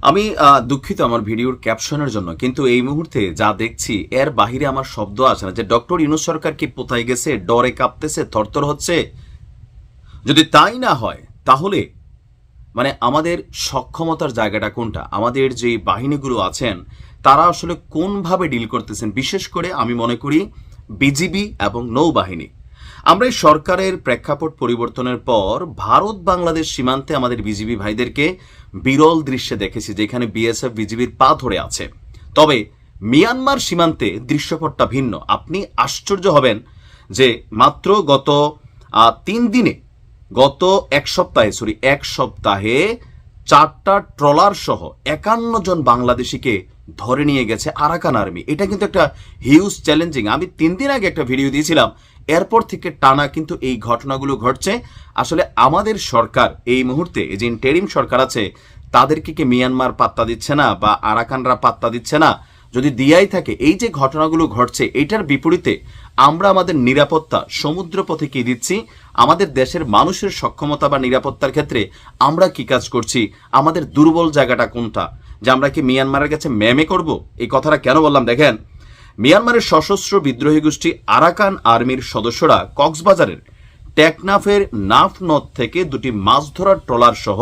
আমি দুঃখিত আমার ভিডিওর ক্যাপশনের জন্য, কিন্তু এই মুহূর্তে যা দেখছি এর বাহিরে আমার শব্দ আসে না। যে ডক্টর ইউনূস সরকার কি কোথায় গেছে, ডরে কাঁপতেছে, থরথর হচ্ছে। যদি তাই না হয় তাহলে মানে আমাদের সক্ষমতার জায়গাটা কোনটা, আমাদের যে বাহিনীগুলো আছেন তারা আসলে কোনভাবে ডিল করতেছেন। বিশেষ করে আমি মনে করি বিজিবি এবং নৌবাহিনী। আমরা এই সরকারের প্রেক্ষাপট পরিবর্তনের পর ভারত বাংলাদেশ সীমান্তে আমাদের বিজিবি ভাইদেরকে বিরল দৃশ্যে দেখেছি, যেখানে বিএসএফ বিজিবির পা ধরে আছে। তবে মিয়ানমার সীমান্তে দৃশ্যপটটা ভিন্ন। আপনি আশ্চর্য হবেন যে মাত্র গত 3 দিনে, গত এক সপ্তাহে 4টা ট্রলার সহ 51 জন বাংলাদেশিকে ধরে নিয়ে গেছে আরাকান আর্মি। এটা কিন্তু একটা হিউজ চ্যালেঞ্জিং। আমি 3 দিন আগে একটা ভিডিও দিয়েছিলাম, এরপর থেকে টানা কিন্তু এই ঘটনাগুলো ঘটছে। আসলে আমাদের সরকার এই মুহূর্তে, এই যে ইন্টারিম সরকার আছে, তাদেরকে কি মিয়ানমার পাত্তা দিচ্ছে না বা আরাকানরা পাত্তা দিচ্ছে না? যদি দিয়াই থাকে, এই যে ঘটনাগুলো ঘটছে এটার বিপরীতে আমরা আমাদের নিরাপত্তা সমুদ্রপথে কি দিচ্ছি, আমাদের দেশের মানুষের সক্ষমতা বা নিরাপত্তার ক্ষেত্রে আমরা কি কাজ করছি, আমাদের দুর্বল জায়গাটা কোনটা, যে আমরা কি মিয়ানমারের কাছে ম্যামে করব? এই কথাটা কেন বললাম দেখেন, মিয়ানমারের সশস্ত্র বিদ্রোহী গোষ্ঠী আরাকান আর্মির সদস্যরা কক্সবাজারের টেকনাফের নাফ নদ থেকে 2টি মাছ ধরার ট্রলার সহ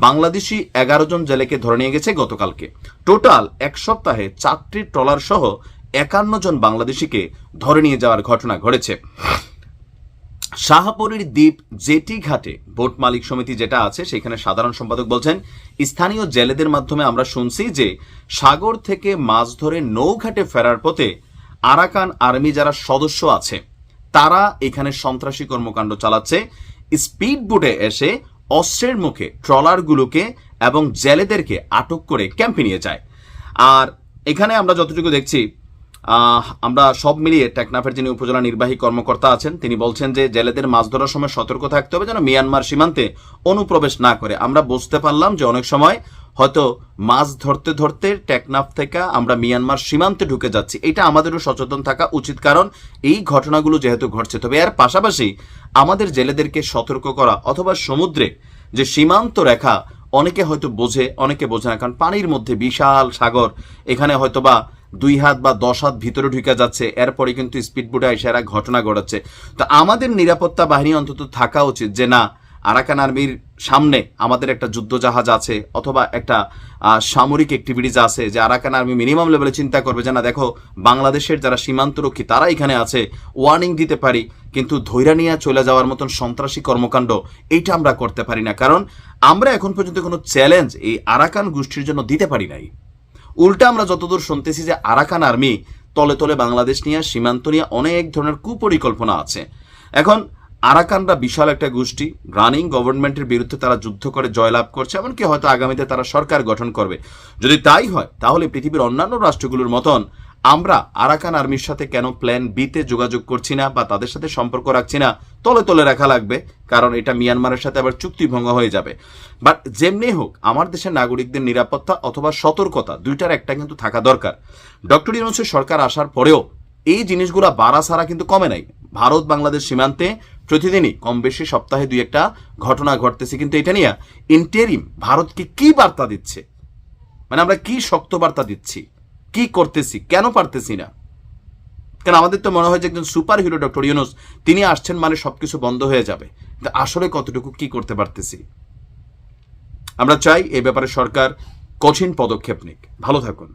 বাংলাদেশি 11 জন জেলেকে ধরে নিয়ে গেছে গতকালকে। টোটাল এক সপ্তাহে 4টি ট্রলার সহ 51 জন বাংলাদেশিকে ধরে নিয়ে যাওয়ার ঘটনা ঘটেছে। শাহপরীর দ্বীপ জেটি ঘাটে বোট মালিক সমিতি যেটা আছে, সেখানে সাধারণ সম্পাদক বলছেন, স্থানীয় জেলেদের মাধ্যমে আমরা শুনছি যে সাগর থেকে মাছ ধরে নৌঘাটে ফেরার পথে আরাকান আর্মি যারা সদস্য আছে তারা এখানে সন্ত্রাসী কর্মকাণ্ড চালাচ্ছে। স্পিড বোটে এসে অস্ত্রের মুখে ট্রলারগুলোকে এবং জেলেদেরকে আটক করে ক্যাম্পে নিয়ে যায়। আর এখানে আমরা যতটুকু দেখছি, আমরা সব মিলিয়ে টেকনাফের যিনি উপজেলা নির্বাহী কর্মকর্তা আছেন তিনি বলছেন যে জেলেদের মাছ ধরার সময় সতর্ক থাকতে হবে যেন মিয়ানমার সীমান্তে অনুপ্রবেশ না করে। আমরা বুঝতে পারলাম যে অনেক সময় হয়তো মাছ ধরতে ধরতে টেকনাফ থেকে আমরা মিয়ানমার সীমান্তে ঢুকে যাচ্ছি। এটা আমাদেরও সচেতন থাকা উচিত, কারণ এই ঘটনাগুলো যেহেতু ঘটছে। তবে এর পাশাপাশি আমাদের জেলেদেরকে সতর্ক করা, অথবা সমুদ্রে যে সীমান্ত রেখা অনেকে হয়তো বোঝে, অনেকে বোঝে না, কারণ পানির মধ্যে বিশাল সাগর, এখানে হয়তোবা 2 হাত বা 10 হাত ভিতরে ঢুকে যাচ্ছে, এরপরে কিন্তু স্পিডবোটে এসে এরা ঘটনা ঘটাচ্ছে। তো আমাদের নিরাপত্তা বাহিনী অন্তত থাকা উচিত যে না, আরাকান আর্মির সামনে আমাদের একটা যুদ্ধ জাহাজ আছে, অথবা একটা সামরিক অ্যাক্টিভিটিস আছে, যে আরাকান আর্মি মিনিমাম লেভেলে চিন্তা করবে যে না দেখো বাংলাদেশের যারা সীমান্তরক্ষী তারা এখানে আছে, ওয়ার্নিং দিতে পারি, কিন্তু ধৈর্য নিয়ে চলে যাওয়ার মতন সন্ত্রাসী কর্মকাণ্ড এইটা আমরা করতে পারি না। কারণ আমরা এখন পর্যন্ত কোনো চ্যালেঞ্জ এই আরাকান গোষ্ঠীর জন্য দিতে পারি নাই। উল্টা আমরা যতদূর শুনতেছি যে আরাকান আর্মি তলে তলে বাংলাদেশ নিয়ে, সীমান্ত নিয়ে অনেক ধরনের কুপরিকল্পনা আছে। এখন আরাকানরা বিশাল একটা গোষ্ঠী, রানিং গভর্নমেন্টের বিরুদ্ধে তারা যুদ্ধ করে জয়লাভ করছে, এমনকি হয়তো আগামীতে তারা সরকার গঠন করবে। যদি তাই হয় তাহলে পৃথিবীর অন্যান্য রাষ্ট্রগুলোর মতন আমরা আরাকান আর্মির সাথে কেন প্ল্যান বিতে যোগাযোগ করছি না বা তাদের সাথে সম্পর্ক রাখছি না? তলে তলে রাখা লাগবে, কারণ এটা মিয়ানমারের সাথে আবার চুক্তি ভঙ্গ হয়ে যাবে। বাট যেমনি হোক আমার দেশের নাগরিকদের নিরাপত্তা অথবা সতর্কতা দুইটার একটা কিন্তু থাকা দরকার। ডক্টর ইউনূসের সরকার আসার পরেও এই জিনিসগুলো বাড়া সারা কিন্তু কমে নাই। ভারত বাংলাদেশ সীমান্তে প্রতিদিনই কম বেশি সপ্তাহে 2-1টা ঘটনা ঘটতেছে, কিন্তু এটা নিয়ে ইন্টারিম ভারতকে কি বার্তা দিচ্ছে, মানে আমরা কি শক্ত বার্তা দিচ্ছি, কি করতেছি, কেন পারতেছি না? কারণ আমাদের তো মনে হয় যে একজন সুপার হিরো ডক্টর ইউনূস, তিনি আসছেন মানে সবকিছু বন্ধ হয়ে যাবে, কিন্তু আসলে কতটুকু কি করতে পারতেছি? আমরা চাই এই ব্যাপারে সরকার কঠিন পদক্ষেপ নিক। ভালো থাকুন।